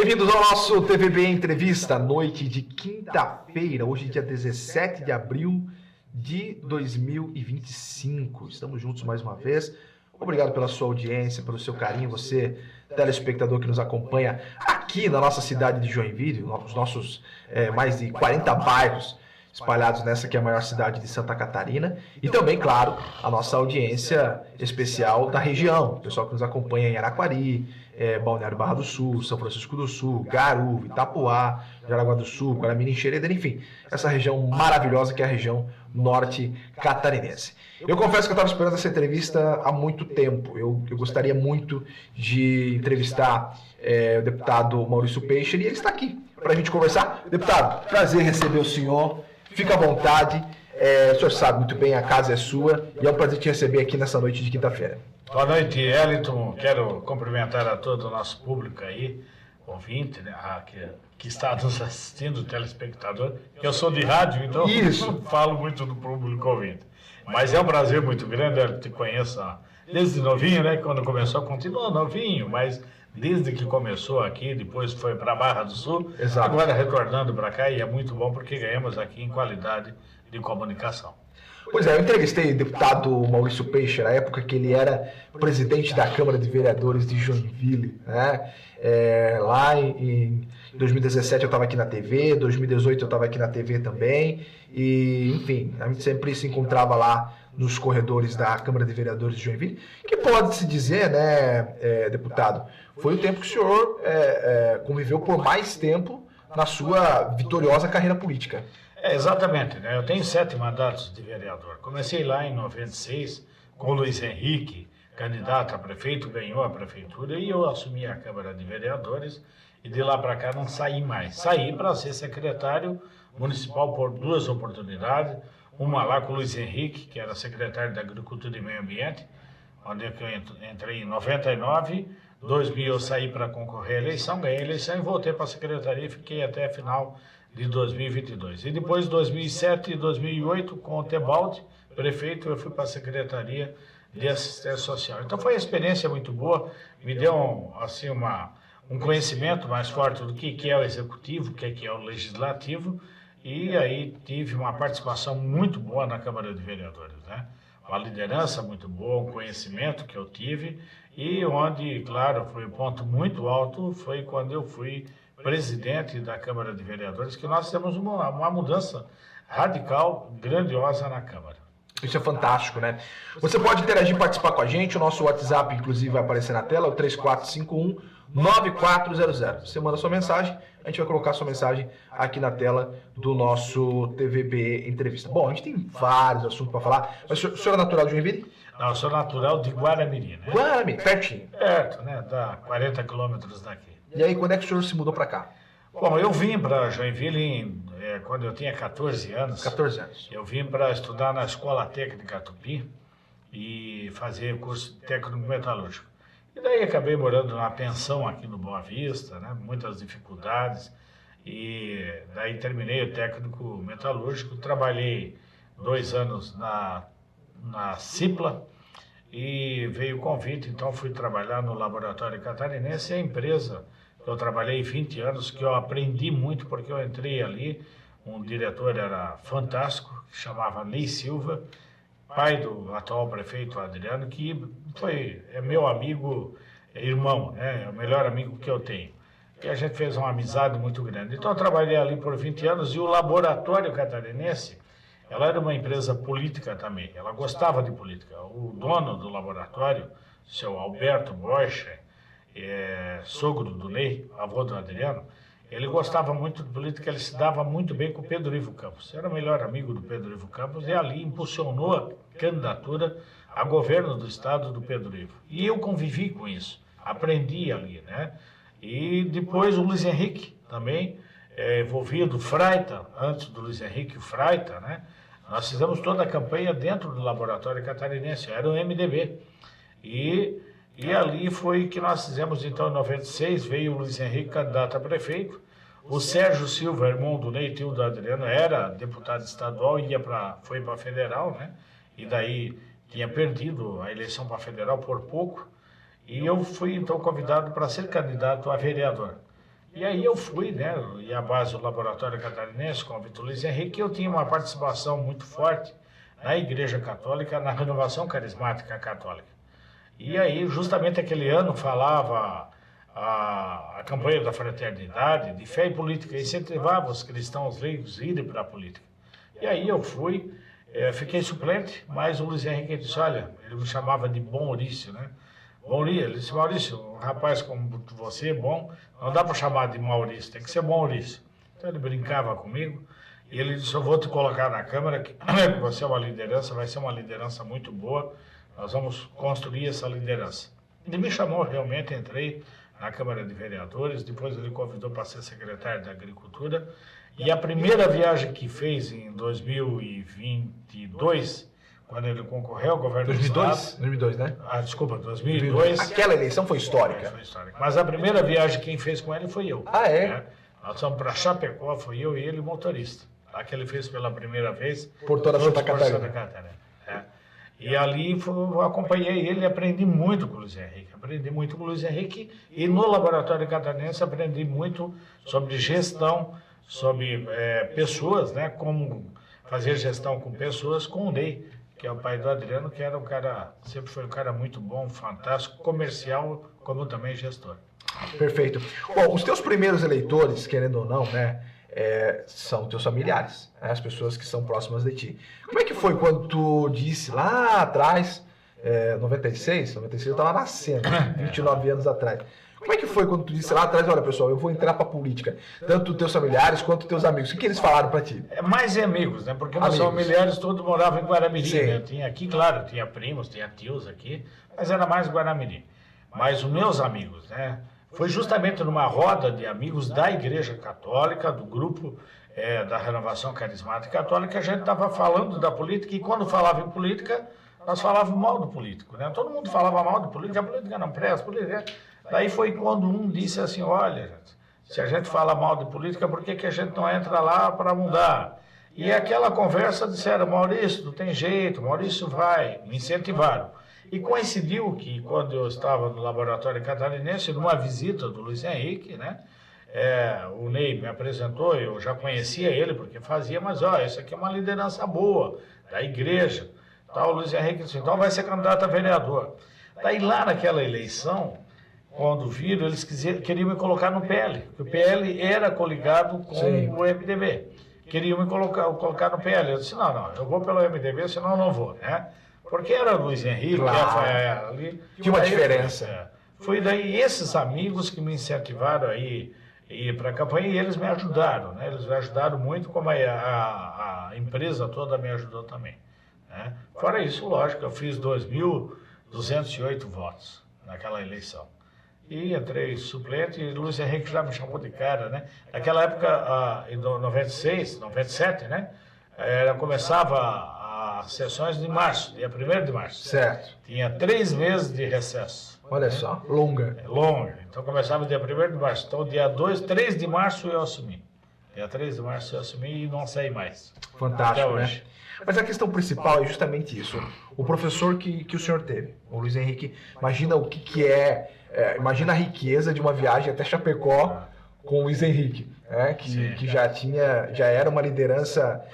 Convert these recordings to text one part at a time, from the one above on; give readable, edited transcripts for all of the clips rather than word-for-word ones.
Bem-vindos ao nosso TVB Entrevista, noite de quinta-feira, hoje dia 17 de abril de 2025. Estamos juntos mais uma vez. Obrigado pela sua audiência, pelo seu carinho, você, telespectador que nos acompanha aqui na nossa cidade de Joinville, os nossos mais de 40 bairros espalhados nessa que é a maior cidade de Santa Catarina, e também, claro, a nossa audiência especial da região, o pessoal que nos acompanha em Araquari, Balneário Barra do Sul, São Francisco do Sul, Garuva, Itapuá, Jaraguá do Sul, Guaramirim, Xereda, enfim, essa região maravilhosa que é a região norte catarinense. Eu confesso que eu estava esperando essa entrevista há muito tempo. Eu gostaria muito de entrevistar o deputado Maurício Peixe, e ele está aqui para a gente conversar. Deputado, prazer receber o senhor. Fica à vontade, o senhor sabe muito bem, a casa é sua, e é um prazer te receber aqui nessa noite de quinta-feira. Boa noite, Wellington. Quero cumprimentar a todo o nosso público aí, ouvinte, né, que está nos assistindo, telespectador. Eu sou de rádio, então não falo muito do público ouvinte. Mas é um prazer muito grande, eu te conheço desde novinho, né? Quando começou, continuou novinho, mas desde que começou aqui, depois foi para a Barra do Sul, Exato. Agora retornando para cá, e é muito bom porque ganhamos aqui em qualidade de comunicação. Pois é, eu entrevistei o deputado Maurício Peixe na época que ele era presidente da Câmara de Vereadores de Joinville, né? Lá em 2017 eu estava aqui na TV, 2018 eu estava aqui na TV também, e enfim, a gente sempre se encontrava lá nos corredores da Câmara de Vereadores de Joinville, que pode-se dizer, né, deputado, foi o tempo que o senhor conviveu por mais tempo na sua vitoriosa carreira política. Exatamente, né? Eu tenho 7 mandatos de vereador. Comecei lá em 96 com o Luiz Henrique, candidato a prefeito, ganhou a prefeitura e eu assumi a Câmara de Vereadores e de lá para cá não saí mais. Saí para ser secretário municipal por 2 oportunidades, uma lá com o Luiz Henrique, que era secretário da Agricultura e Meio Ambiente, onde eu entrei em 99, 2000 eu saí para concorrer à eleição, ganhei a eleição e voltei para a secretaria e fiquei até a final de 2022. E depois, 2007 e 2008, com o Tebaldi, prefeito, eu fui para a Secretaria de Assistência Social. Então foi uma experiência muito boa, me deu assim, um conhecimento mais forte do que é o Executivo, o que é o Legislativo, e aí tive uma participação muito boa na Câmara de Vereadores, né? Uma liderança muito boa, um conhecimento que eu tive, e onde, claro, foi um ponto muito alto, foi quando eu fui presidente da Câmara de Vereadores, que nós temos uma mudança radical, grandiosa na Câmara. Isso é fantástico, né? Você pode interagir e participar com a gente, o nosso WhatsApp, inclusive, vai aparecer na tela, o 3451-9400. Você manda sua mensagem, a gente vai colocar sua mensagem aqui na tela do nosso TVB Entrevista. Bom, a gente tem vários assuntos para falar, mas o senhor é natural de Joinville? Não, eu sou natural de Guaramirim, né? Guaramirim, pertinho. Perto, né? Dá 40 quilômetros daqui. E aí, quando é que o senhor se mudou para cá? Bom, eu vim para Joinville quando eu tinha 14 anos. 14 anos. Eu vim para estudar na Escola Técnica Tupi e fazer curso técnico metalúrgico. E daí acabei morando numa pensão aqui no Boa Vista, né? Muitas dificuldades. E daí terminei o técnico metalúrgico, trabalhei 2 anos na Cipla e veio o convite, então fui trabalhar no Laboratório Catarinense, e a empresa que eu trabalhei 20 anos, que eu aprendi muito, porque eu entrei ali, um diretor era fantástico, que chamava Ney Silva, pai do atual prefeito Adriano, que é meu amigo, irmão, né? É o melhor amigo que eu tenho. E a gente fez uma amizade muito grande. Então eu trabalhei ali por 20 anos, e o Laboratório Catarinense, ela era uma empresa política também, ela gostava de política. O dono do laboratório, seu Alberto Borcha, sogro do Ney, avô do Adriano, ele gostava muito de política, ele se dava muito bem com o Pedro Ivo Campos. Era o melhor amigo do Pedro Ivo Campos e ali impulsionou a candidatura a governo do estado do Pedro Ivo. E eu convivi com isso, aprendi ali, né? E depois o Luiz Henrique também, envolvido, Freita, antes do Luiz Henrique, o Freita, né? Nós fizemos toda a campanha dentro do Laboratório Catarinense, era o MDB. E ali foi que nós fizemos, então, em 96, veio o Luiz Henrique, candidato a prefeito. O Sérgio Silva, irmão do Ney, tio do Adriano, era deputado estadual e foi para federal, né? E daí tinha perdido a eleição para federal por pouco. E eu fui, então, convidado para ser candidato a vereador. E aí eu fui, né, e a base do Laboratório Catarinense, com o Vitor Luiz Henrique, eu tinha uma participação muito forte na Igreja Católica, na renovação carismática católica. E aí, justamente aquele ano, falava a campanha da fraternidade, de fé e política, incentivava os cristãos leigos a irem para a política. E aí eu fui, fiquei suplente, mas o Luiz Henrique disse, olha, ele me chamava de Bom Maurício, né? Bom Maurício, ele disse, Maurício, um rapaz como você é bom, não dá para chamar de Maurício, tem que ser Bom Maurício. Então ele brincava comigo, e ele disse, eu vou te colocar na Câmara, que você é uma liderança, vai ser uma liderança muito boa, nós vamos construir essa liderança. Ele me chamou, realmente, entrei na Câmara de Vereadores, depois ele convidou para ser secretário da Agricultura, e a primeira viagem que fez em 2022, quando ele concorreu ao governo 2002? do Estado... 2002, né? Desculpa, 2002. Aquela eleição foi histórica. Foi histórica. Mas a primeira viagem quem fez com ele foi eu. Ah, é? Né? Nós fomos para Chapecó, foi eu e ele, o motorista. Lá que ele fez pela primeira vez. Por toda Santa Catarina. E ali eu acompanhei ele e aprendi muito com o Luiz Henrique. Aprendi muito com o Luiz Henrique e no Laboratório Catarinense aprendi muito sobre gestão, sobre pessoas, né? Como fazer gestão com pessoas, com o Ney, que é o pai do Adriano, que era um cara, sempre foi um cara muito bom, fantástico, comercial, como também gestor. Perfeito. Bom, os teus primeiros eleitores, querendo ou não, né? São teus familiares, né, as pessoas que são próximas de ti. Como é que foi quando tu disse lá atrás, 96 eu estava nascendo, 29 anos atrás. Como é que foi quando tu disse lá atrás, olha pessoal, eu vou entrar pra política, tanto teus familiares quanto teus amigos, o que eles falaram pra ti? Mais amigos, né, porque meus familiares todos moravam em Guaramirim, né? Tinha aqui, claro, tinha primos, tinha tios aqui, mas era mais Guaramirim. Mas os meus amigos, né, foi justamente numa roda de amigos da Igreja Católica, do grupo da Renovação Carismática Católica, que a gente estava falando da política, e quando falava em política, nós falávamos mal do político, né? Todo mundo falava mal do político, a política não presta, a política... Daí foi quando um disse assim, olha, gente, se a gente fala mal de política, por que a gente não entra lá para mudar? E aquela conversa disseram, Maurício, não tem jeito, Maurício vai, me incentivaram. E coincidiu que, quando eu estava no Laboratório Catarinense, numa visita do Luiz Henrique, né, o Ney me apresentou, eu já conhecia ele, porque fazia, mas, isso aqui é uma liderança boa, da igreja. Tá, o Luiz Henrique disse, então vai ser candidato a vereador. Daí, lá naquela eleição, quando viram, eles queriam me colocar no PL, porque o PL era coligado com o MDB. Queriam me colocar no PL. Eu disse, não, eu vou pelo MDB, senão eu não vou, né? Porque era o Luiz Henrique, claro. Ali. Tinha uma diferença. Foi daí esses amigos que me incentivaram a ir para a campanha e eles me ajudaram, né? Eles me ajudaram muito, como a empresa toda me ajudou também. Né? Fora isso, lógico, eu fiz 2.208 votos naquela eleição. E entrei suplente e o Luiz Henrique já me chamou de cara, né? Naquela época, em 96, 97, né? Começava as sessões de março, dia 1º de março. Certo. Tinha 3 meses de recesso. Olha só, longa. Longa. Então começava dia 1º de março. Então dia 3 de março eu assumi. Dia 3 de março eu assumi e não saí mais. Fantástico, até né? hoje. Mas a questão principal é justamente isso. O professor que o senhor teve, o Luiz Henrique, imagina o que imagina a riqueza de uma viagem até Chapecó com o Luiz Henrique, né? Que já era uma liderança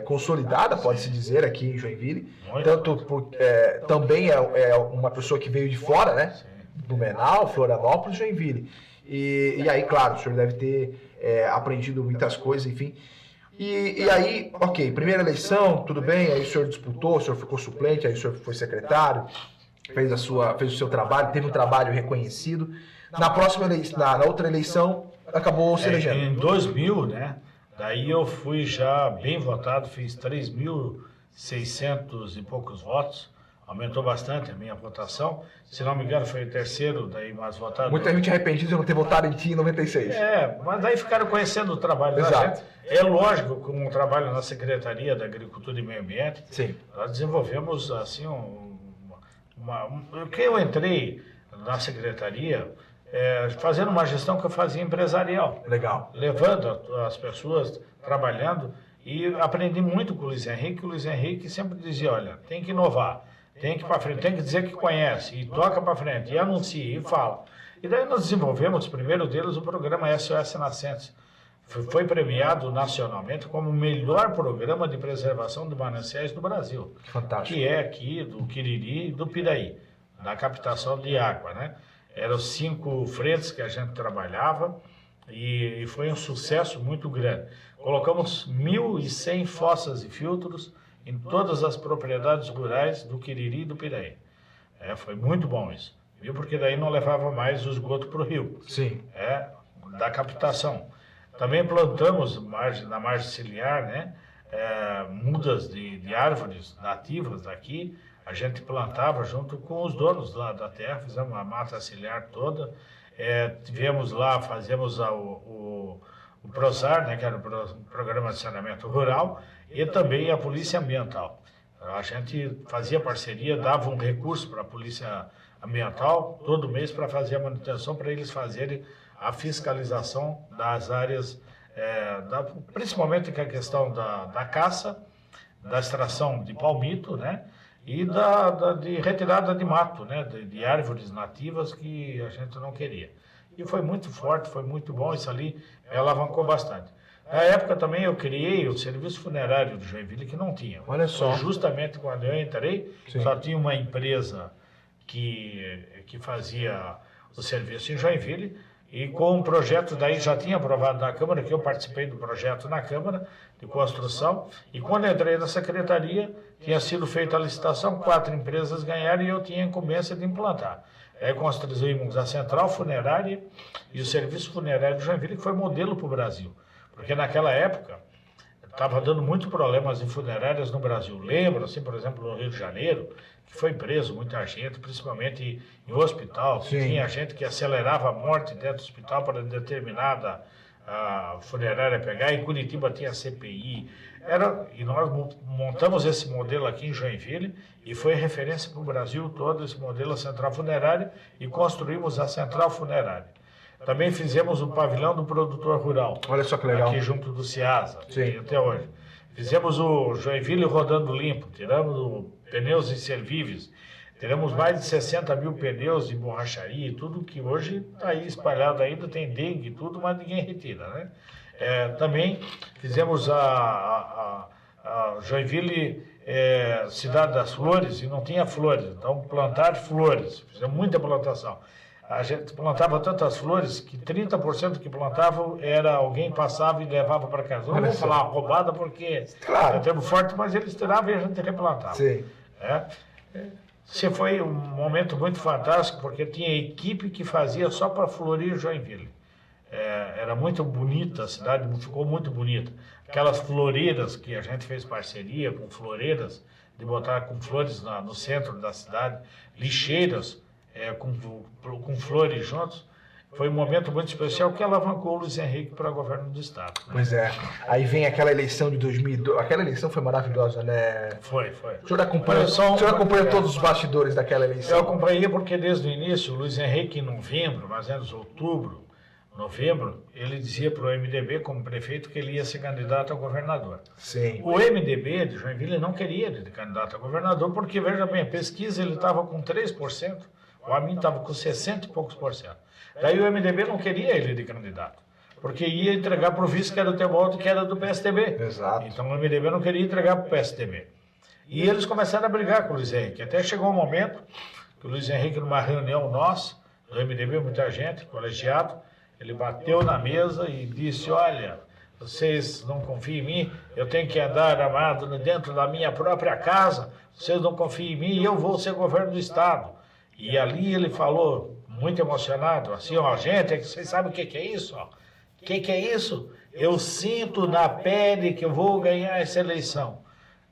consolidada, pode-se dizer, aqui em Joinville. Também é uma pessoa que veio de fora, né? Blumenau, Florianópolis, Joinville. E aí, claro, o senhor deve ter aprendido muitas coisas, enfim. E aí, ok, primeira eleição, tudo bem, aí o senhor disputou, o senhor ficou suplente, aí o senhor foi secretário, fez o seu trabalho, teve um trabalho reconhecido. Na próxima na outra eleição, acabou se elegendo. Em 2000, né? Daí eu fui já bem votado, fiz 3.600 e poucos votos. Aumentou bastante a minha votação. Se não me engano, foi o terceiro daí mais votado. Muita gente arrependida de não ter votado em ti em 96. Mas daí ficaram conhecendo o trabalho da gente. É lógico, como um trabalho na Secretaria da Agricultura e Meio Ambiente, nós desenvolvemos assim que eu entrei na Secretaria fazendo uma gestão que eu fazia empresarial. Legal. Levando as pessoas, trabalhando, e aprendi muito com o Luiz Henrique. O Luiz Henrique sempre dizia, olha, tem que inovar. Tem que ir para frente, tem que dizer que conhece, e toca para frente, e anuncia, e fala. E daí nós desenvolvemos, o primeiro deles, o programa SOS Nascentes. Foi premiado nacionalmente como o melhor programa de preservação de mananciais do Brasil. Fantástico. Que é aqui do Quiriri e do Piraí, na captação de água, né? Eram 5 frentes que a gente trabalhava e foi um sucesso muito grande. Colocamos 1.100 fossas e filtros em todas as propriedades rurais do Quiriri e do Piraí. Foi muito bom isso, viu? Porque daí não levava mais o esgoto para o rio. Sim. Da captação. Também plantamos na margem ciliar, né? Mudas de árvores nativas daqui. A gente plantava junto com os donos lá da terra, fizemos a mata ciliar toda. Tivemos lá, fazemos o PROSAR, né, que era o Programa de Saneamento Rural, e também a Polícia Ambiental. A gente fazia parceria, dava um recurso para a Polícia Ambiental todo mês para fazer a manutenção, para eles fazerem a fiscalização das áreas, principalmente com a questão da caça, da extração de palmito, né, e de retirada de mato, né, de árvores nativas que a gente não queria. E foi muito forte, foi muito bom, isso ali me alavancou bastante. Na época também eu criei o serviço funerário de Joinville, que não tinha. Olha só. Foi justamente quando eu entrei, Sim. só tinha uma empresa que fazia o serviço em Joinville, e com um projeto daí já tinha aprovado na Câmara, que eu participei do projeto na Câmara de construção, e quando eu entrei na Secretaria, tinha sido feita a licitação, 4 empresas ganharam e eu tinha a incumbência de implantar. Aí construímos a Central Funerária e o Serviço Funerário de Joinville, que foi modelo para o Brasil. Porque naquela época estava dando muito problemas em funerárias no Brasil. Lembro, assim, por exemplo, no Rio de Janeiro, que foi preso muita gente, principalmente em hospital. Tinha gente que acelerava a morte dentro do hospital para determinada funerária pegar. Em Curitiba tinha CPI. E nós montamos esse modelo aqui em Joinville e foi referência para o Brasil todo, esse modelo, a Central Funerária, e construímos a Central Funerária. Também fizemos o pavilhão do produtor rural. Olha só que legal. Aqui junto do Ciasa, Sim. até hoje. Fizemos o Joinville rodando limpo, tiramos pneus inservíveis. Tiramos mais de 60 mil pneus de borracharia e tudo que hoje está aí espalhado ainda, tem dengue e tudo, mas ninguém retira, né? Também fizemos a Joinville Cidade das Flores, e não tinha flores, então plantar flores, fizemos muita plantação. A gente plantava tantas flores que 30% que plantavam era alguém passava e levava para casa. Não vou falar roubada porque é termo forte, mas eles tiravam e a gente replantava. Sim. Esse foi um momento muito fantástico, porque tinha equipe que fazia só para florir Joinville. Era muito bonita a cidade, ficou muito bonita. Aquelas floreiras que a gente fez parceria com floreiras, de botar com flores no centro da cidade, lixeiras, com flores juntos, foi um momento muito especial que alavancou o Luiz Henrique para o governo do Estado. Né? Pois é. Aí vem aquela eleição de 2002. Aquela eleição foi maravilhosa, né? Foi. O senhor acompanha todos os bastidores daquela eleição? Eu acompanhei porque desde o início, o Luiz Henrique, em novembro, mais ou menos outubro, novembro, ele dizia para o MDB, como prefeito, que ele ia ser candidato a governador. Sim. O MDB de Joinville não queria ele de candidato a governador, porque, veja bem, a pesquisa ele estava com 3%, o Amin estava com 60 e poucos por cento. Daí o MDB não queria ele de candidato, porque ia entregar para o vice, que era o Tebaldo, que era do PSDB. Exato. Então o MDB não queria entregar para o PSDB. E eles começaram a brigar com o Luiz Henrique. Até chegou um momento que o Luiz Henrique, numa reunião nossa, do MDB, muita gente, colegiado, ele bateu na mesa e disse: olha, vocês não confiam em mim, eu tenho que andar armado dentro da minha própria casa, vocês não confiam em mim, eu vou ser governo do Estado. E ali ele falou, muito emocionado, assim: ó, gente, vocês sabem o que é isso? O que é isso? Eu sinto na pele que eu vou ganhar essa eleição.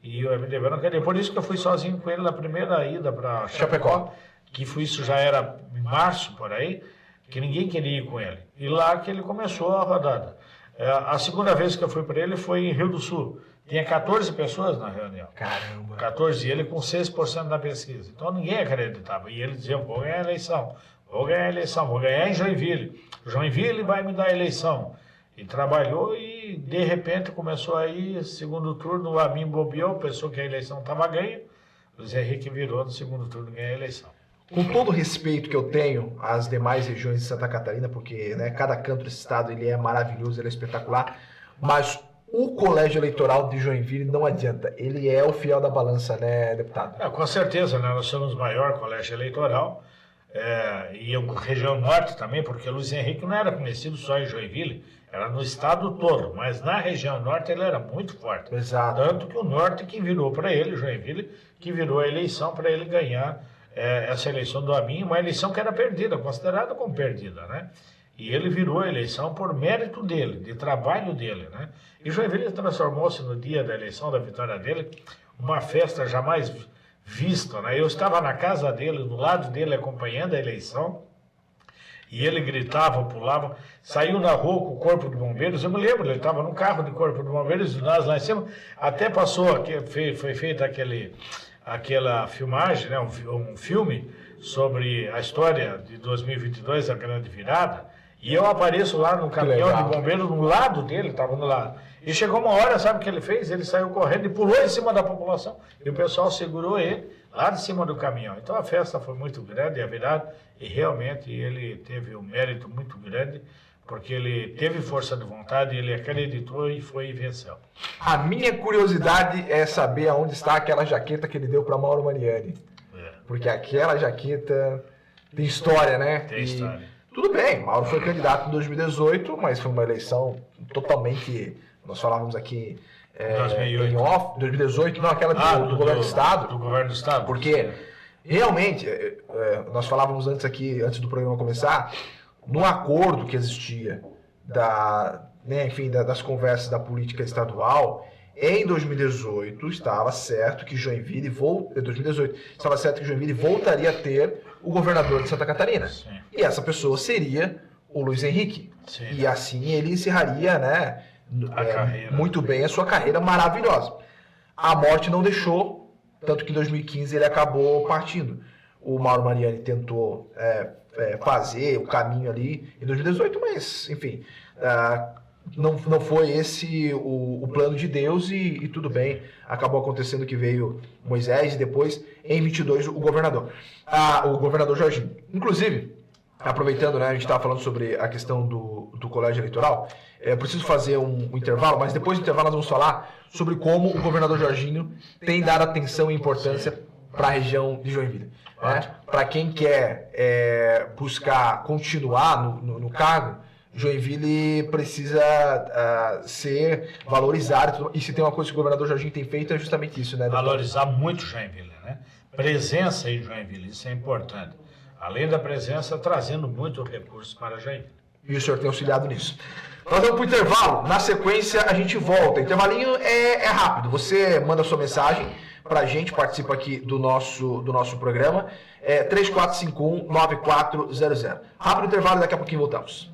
E o MDB não queria. Por isso que eu fui sozinho com ele na primeira ida para Chapecó, que isso já era em março, por aí, que ninguém queria ir com ele. E lá que ele começou a rodada. A segunda vez que eu fui para ele foi em Rio do Sul. Tinha 14 pessoas na reunião. Caramba. 14, e ele com 6% da pesquisa. Então ninguém acreditava. E ele dizia: vou ganhar a eleição, vou ganhar a eleição, vou ganhar em Joinville. Joinville vai me dar a eleição. E trabalhou e, de repente, começou aí, segundo turno, o Amin bobeou, pensou que a eleição estava ganha. Luiz Henrique virou no segundo turno e ganhou a eleição. com todo o respeito que eu tenho às demais regiões de Santa Catarina, porque, né, cada canto desse estado ele é maravilhoso, ele é espetacular, mas o colégio eleitoral de Joinville não adianta, ele é o fiel da balança, né, deputado? Com certeza, né? Nós somos o maior colégio eleitoral, e a região norte também, porque Luiz Henrique não era conhecido só em Joinville, era no estado todo, mas na região norte ele era muito forte. Exato. Tanto que o norte que virou para ele, Joinville, que virou a eleição para ele ganhar essa eleição do Amin, uma eleição que era perdida, considerada como perdida, né? E ele virou a eleição por mérito dele, de trabalho dele, né? E Joinville transformou-se no dia da eleição, da vitória dele, uma festa jamais vista, né? Eu estava na casa dele, do lado dele, acompanhando a eleição, e ele gritava, pulava, saiu na rua com o corpo de bombeiros, eu me lembro, ele estava no carro de corpo de bombeiros, e nós lá em cima, até passou, foi feita aquela filmagem, né? Um filme sobre a história de 2022, a grande virada, e eu apareço lá no caminhão de bombeiro, no lado dele, estava no lado. E chegou uma hora, sabe o que ele fez? Ele saiu correndo e pulou em cima da população. E o pessoal segurou ele lá de cima do caminhão. Então a festa foi muito grande, a virada, e realmente ele teve um mérito muito grande, porque ele teve força de vontade, ele acreditou e foi e venceu. A minha curiosidade é saber aonde está aquela jaqueta que ele deu para Mauro Mariani. Porque aquela jaqueta tem história, né? Tem história. Tudo bem, Mauro foi candidato em 2018, mas foi uma eleição totalmente... Nós falávamos aqui em off, 2018, não, aquela do governo do Estado. Do governo do Estado. Porque, realmente, nós falávamos antes aqui, antes do programa começar, no acordo que existia das conversas da política estadual, em 2018 estava certo que Joinville voltaria a ter o governador de Santa Catarina. Sim. E essa pessoa seria o Luiz Henrique. Sim. E assim ele encerraria, né, muito bem a sua carreira maravilhosa. A morte não deixou, tanto que em 2015 ele acabou partindo. O Mauro Mariani tentou fazer o caminho ali em 2018, mas, enfim, não foi esse o plano de Deus e tudo bem. Acabou acontecendo que veio Moisés e depois, em 22, o governador Jorginho. Inclusive, aproveitando, né, a gente estava falando sobre a questão do colégio eleitoral, eu preciso fazer um intervalo, mas depois do intervalo nós vamos falar sobre como o governador Jorginho tem dado atenção e importância para a região de Joinville. Né? Para quem quer buscar continuar no cargo, Joinville precisa ser valorizado. E se tem uma coisa que o governador Jorginho tem feito é justamente isso, né? Valorizar muito Joinville, né? Presença em Joinville, isso é importante. Além da presença, trazendo muitos recursos para Joinville. E o senhor tem auxiliado nisso. Nós vamos para o intervalo. Na sequência, a gente volta. Intervalinho é rápido. Você manda sua mensagem para a gente, participa aqui do nosso programa. 3451-9400. Rápido intervalo, daqui a pouquinho voltamos.